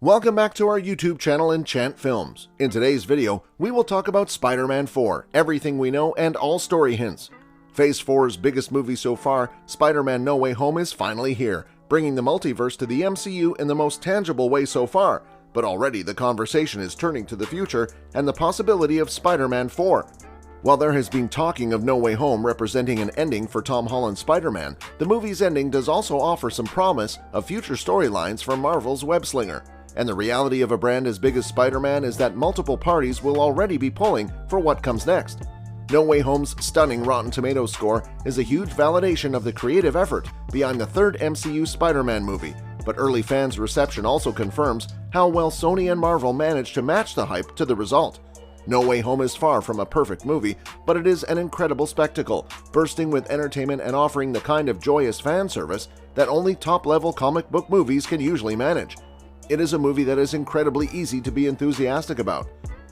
Welcome back to our YouTube channel Enchant Films. In today's video, we will talk about Spider-Man 4, everything we know and all story hints. Phase 4's biggest movie so far, Spider-Man No Way Home is finally here, bringing the multiverse to the MCU in the most tangible way so far, but already the conversation is turning to the future and the possibility of Spider-Man 4. While there has been talking of No Way Home representing an ending for Tom Holland's Spider-Man, the movie's ending does also offer some promise of future storylines from Marvel's web-slinger. And the reality of a brand as big as Spider-Man is that multiple parties will already be pulling for what comes next. No Way Home's stunning Rotten Tomatoes score is a huge validation of the creative effort behind the third MCU Spider-Man movie, but early fans' reception also confirms how well Sony and Marvel managed to match the hype to the result. No Way Home is far from a perfect movie, but it is an incredible spectacle, bursting with entertainment and offering the kind of joyous fan service that only top-level comic book movies can usually manage. It is a movie that is incredibly easy to be enthusiastic about.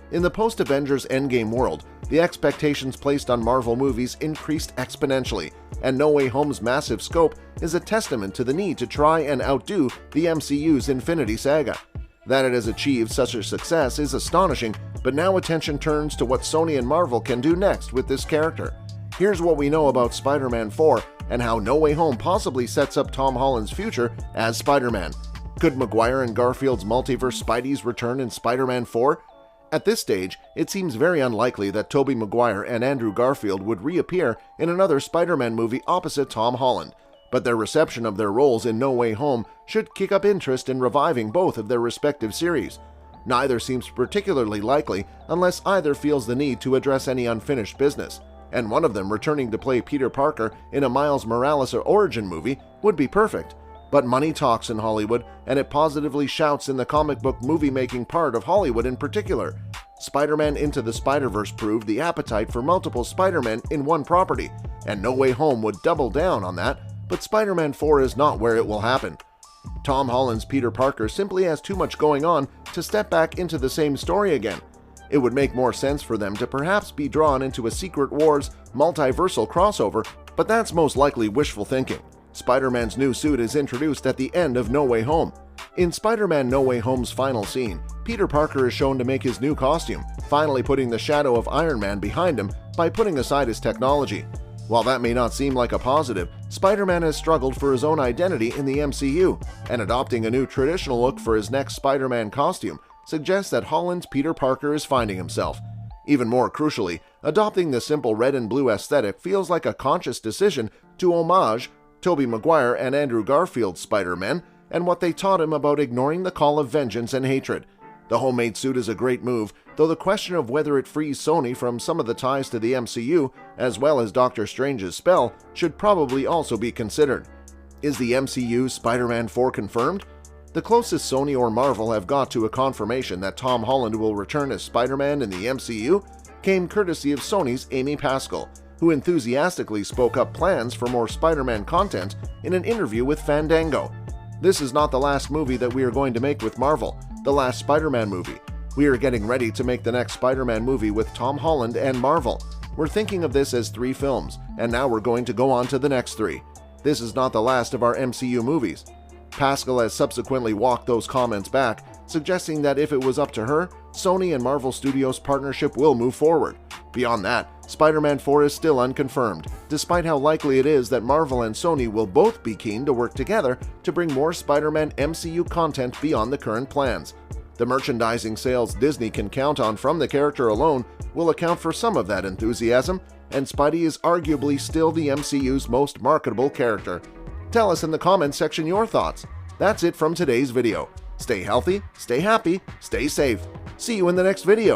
In the post-Avengers Endgame world, the expectations placed on Marvel movies increased exponentially, and No Way Home's massive scope is a testament to the need to try and outdo the MCU's Infinity Saga. That it has achieved such a success is astonishing, but now attention turns to what Sony and Marvel can do next with this character. Here's what we know about Spider-Man 4 and how No Way Home possibly sets up Tom Holland's future as Spider-Man. Could Maguire and Garfield's multiverse Spideys return in Spider-Man 4? At this stage, it seems very unlikely that Tobey Maguire and Andrew Garfield would reappear in another Spider-Man movie opposite Tom Holland, but their reception of their roles in No Way Home should kick up interest in reviving both of their respective series. Neither seems particularly likely unless either feels the need to address any unfinished business, and one of them returning to play Peter Parker in a Miles Morales origin movie would be perfect. But money talks in Hollywood, and it positively shouts in the comic book movie-making part of Hollywood in particular. Spider-Man Into the Spider-Verse proved the appetite for multiple Spider-Men in one property, and No Way Home would double down on that, but Spider-Man 4 is not where it will happen. Tom Holland's Peter Parker simply has too much going on to step back into the same story again. It would make more sense for them to perhaps be drawn into a Secret Wars multiversal crossover, but that's most likely wishful thinking. Spider-Man's new suit is introduced at the end of No Way Home. In Spider-Man No Way Home's final scene, Peter Parker is shown to make his new costume, finally putting the shadow of Iron Man behind him by putting aside his technology. While that may not seem like a positive, Spider-Man has struggled for his own identity in the MCU, and adopting a new traditional look for his next Spider-Man costume suggests that Holland's Peter Parker is finding himself. Even more crucially, adopting the simple red and blue aesthetic feels like a conscious decision to homage Tobey Maguire and Andrew Garfield's Spider-Man and what they taught him about ignoring the call of vengeance and hatred. The homemade suit is a great move, though the question of whether it frees Sony from some of the ties to the MCU, as well as Doctor Strange's spell, should probably also be considered. Is the MCU Spider-Man 4 confirmed? The closest Sony or Marvel have got to a confirmation that Tom Holland will return as Spider-Man in the MCU came courtesy of Sony's Amy Pascal, who enthusiastically spoke up plans for more Spider-Man content in an interview with Fandango. This is not the last movie that we are going to make with Marvel, the last Spider-Man movie. We are getting ready to make the next Spider-Man movie with Tom Holland and Marvel. We're thinking of this as 3 films, and now we're going to go on to the next 3. This is not the last of our MCU movies. Pascal has subsequently walked those comments back, suggesting that if it was up to her, Sony and Marvel Studios' partnership will move forward. Beyond that, Spider-Man 4 is still unconfirmed, despite how likely it is that Marvel and Sony will both be keen to work together to bring more Spider-Man MCU content beyond the current plans. The merchandising sales Disney can count on from the character alone will account for some of that enthusiasm, and Spidey is arguably still the MCU's most marketable character. Tell us in the comments section your thoughts. That's it from today's video. Stay healthy, stay happy, stay safe. See you in the next video.